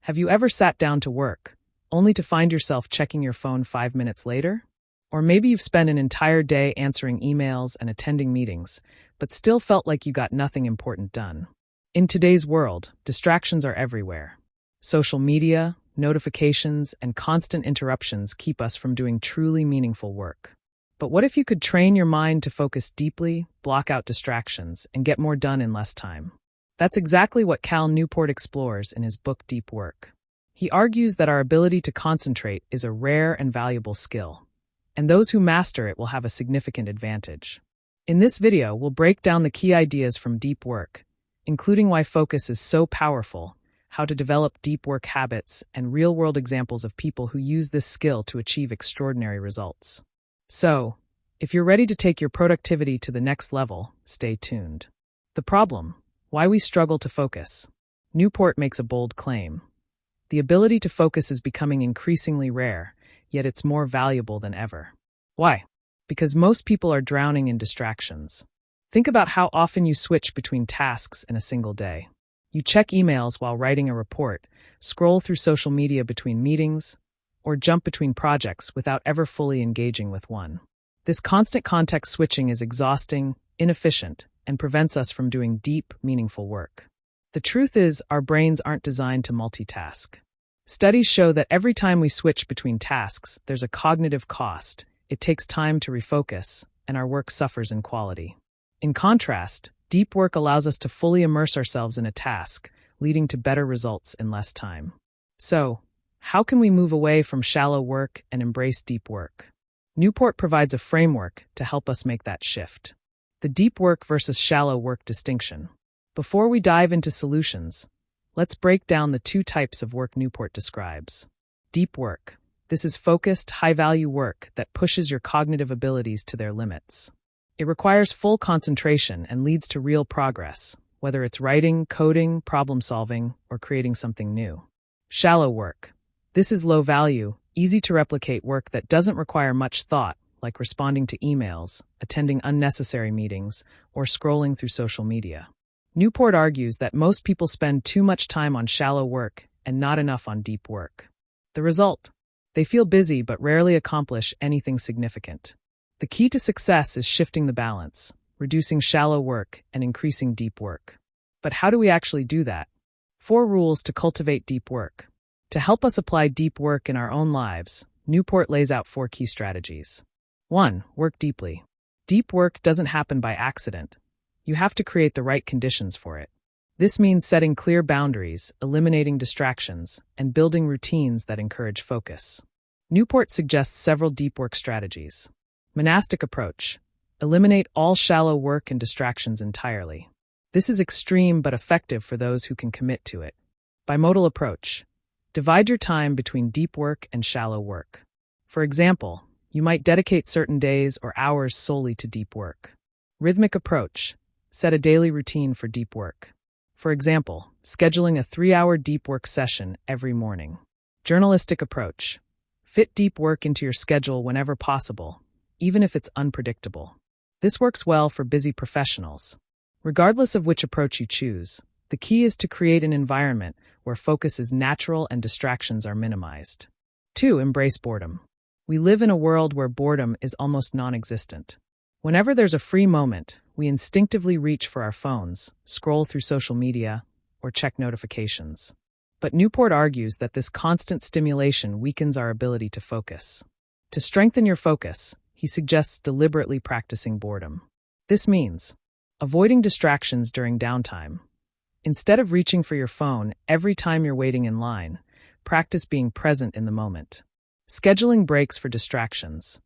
Have you ever sat down to work, only to find yourself checking your phone 5 minutes later? Or maybe you've spent an entire day answering emails and attending meetings, but still felt like you got nothing important done. In today's world, distractions are everywhere. Social media, notifications, and constant interruptions keep us from doing truly meaningful work. But what if you could train your mind to focus deeply, block out distractions, and get more done in less time? That's exactly what Cal Newport explores in his book Deep Work. He argues that our ability to concentrate is a rare and valuable skill, and those who master it will have a significant advantage. In this video, we'll break down the key ideas from Deep Work, including why focus is so powerful, how to develop deep work habits, and real-world examples of people who use this skill to achieve extraordinary results. So, if you're ready to take your productivity to the next level, stay tuned. The problem: why we struggle to focus. Newport makes a bold claim. The ability to focus is becoming increasingly rare, yet it's more valuable than ever. Why? Because most people are drowning in distractions. Think about how often you switch between tasks in a single day. You check emails while writing a report, scroll through social media between meetings, or jump between projects without ever fully engaging with one. This constant context switching is exhausting, inefficient, and prevents us from doing deep, meaningful work. The truth is, our brains aren't designed to multitask. Studies show that every time we switch between tasks, there's a cognitive cost. It takes time to refocus, and our work suffers in quality. In contrast, deep work allows us to fully immerse ourselves in a task, leading to better results in less time. So, how can we move away from shallow work and embrace deep work? Newport provides a framework to help us make that shift. The deep work versus shallow work distinction. Before we dive into solutions, let's break down the two types of work Newport describes. Deep work. This is focused, high-value work that pushes your cognitive abilities to their limits. It requires full concentration and leads to real progress, whether it's writing, coding, problem-solving, or creating something new. Shallow work. This is low-value, easy-to-replicate work that doesn't require much thought, like responding to emails, attending unnecessary meetings, or scrolling through social media. Newport argues that most people spend too much time on shallow work and not enough on deep work. The result? They feel busy but rarely accomplish anything significant. The key to success is shifting the balance, reducing shallow work and increasing deep work. But how do we actually do that? 4 rules to cultivate deep work. To help us apply deep work in our own lives, Newport lays out 4 key strategies. 1. Work deeply. Deep work doesn't happen by accident. You have to create the right conditions for it. This means setting clear boundaries, eliminating distractions, and building routines that encourage focus. Newport suggests several deep work strategies. Monastic approach. Eliminate all shallow work and distractions entirely. This is extreme but effective for those who can commit to it. Bimodal approach. Divide your time between deep work and shallow work. For example, you might dedicate certain days or hours solely to deep work. Rhythmic approach. Set a daily routine for deep work. For example, scheduling a 3-hour deep work session every morning. Journalistic approach. Fit deep work into your schedule whenever possible, even if it's unpredictable. This works well for busy professionals. Regardless of which approach you choose, the key is to create an environment where focus is natural and distractions are minimized. 2. Embrace boredom. We live in a world where boredom is almost non-existent. Whenever there's a free moment, we instinctively reach for our phones, scroll through social media, or check notifications. But Newport argues that this constant stimulation weakens our ability to focus. To strengthen your focus, he suggests deliberately practicing boredom. This means avoiding distractions during downtime. Instead of reaching for your phone every time you're waiting in line, practice being present in the moment. Scheduling breaks for distractions.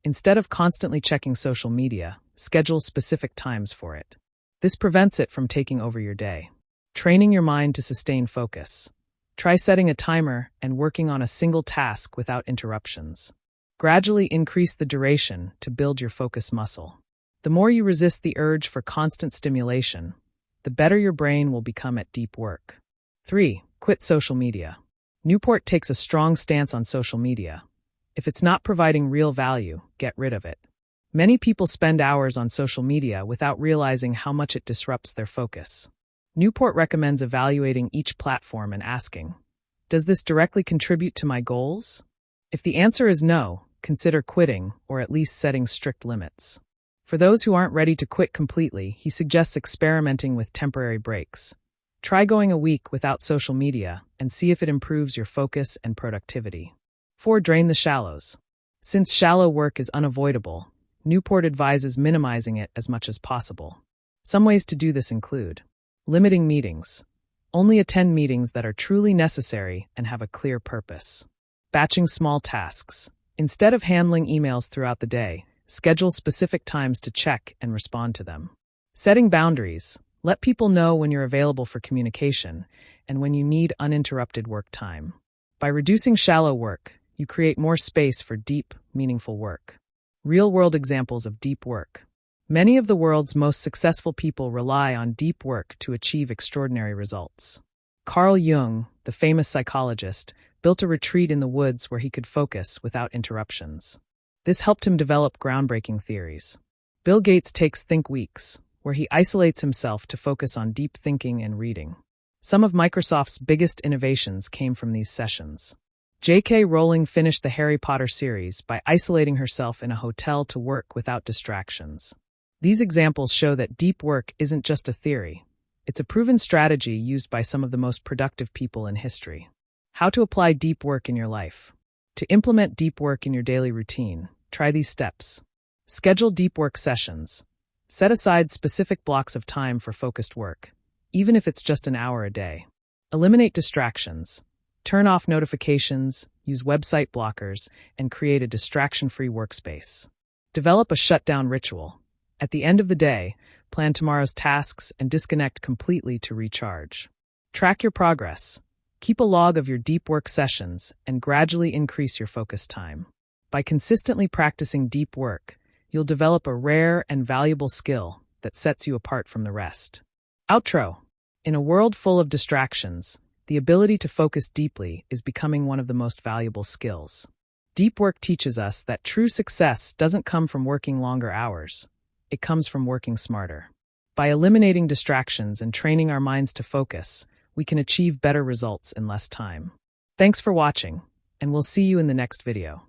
Instead of constantly checking social media, schedule specific times for it. This prevents it from taking over your day. Training your mind to sustain focus. Try setting a timer and working on a single task without interruptions. Gradually increase the duration to build your focus muscle. The more you resist the urge for constant stimulation, the better your brain will become at deep work. 3. Quit social media. Newport takes a strong stance on social media. If it's not providing real value, get rid of it. Many people spend hours on social media without realizing how much it disrupts their focus. Newport recommends evaluating each platform and asking, Does this directly contribute to my goals? If the answer is no, consider quitting or at least setting strict limits. For those who aren't ready to quit completely, he suggests experimenting with temporary breaks. Try going a week without social media and see if it improves your focus and productivity. 4. Drain the shallows. Since shallow work is unavoidable, Newport advises minimizing it as much as possible. Some ways to do this include limiting meetings. Only attend meetings that are truly necessary and have a clear purpose. Batching small tasks. Instead of handling emails throughout the day, schedule specific times to check and respond to them. Setting boundaries. Let people know when you're available for communication and when you need uninterrupted work time. By reducing shallow work, you create more space for deep, meaningful work. Real-world examples of deep work. Many of the world's most successful people rely on deep work to achieve extraordinary results. Carl Jung, the famous psychologist, built a retreat in the woods where he could focus without interruptions. This helped him develop groundbreaking theories. Bill Gates takes Think Weeks, where he isolates himself to focus on deep thinking and reading. Some of Microsoft's biggest innovations came from these sessions. J.K. Rowling finished the Harry Potter series by isolating herself in a hotel to work without distractions. These examples show that deep work isn't just a theory. It's a proven strategy used by some of the most productive people in history. How to apply deep work in your life. To implement deep work in your daily routine, try these steps. Schedule deep work sessions. Set aside specific blocks of time for focused work, even if it's just an hour a day. Eliminate distractions. Turn off notifications, use website blockers, and create a distraction-free workspace. Develop a shutdown ritual. At the end of the day, plan tomorrow's tasks and disconnect completely to recharge. Track your progress. Keep a log of your deep work sessions and gradually increase your focus time. By consistently practicing deep work, you'll develop a rare and valuable skill that sets you apart from the rest. Outro. In a world full of distractions, the ability to focus deeply is becoming one of the most valuable skills. Deep work teaches us that true success doesn't come from working longer hours. It comes from working smarter. By eliminating distractions and training our minds to focus, we can achieve better results in less time. Thanks for watching, and we'll see you in the next video.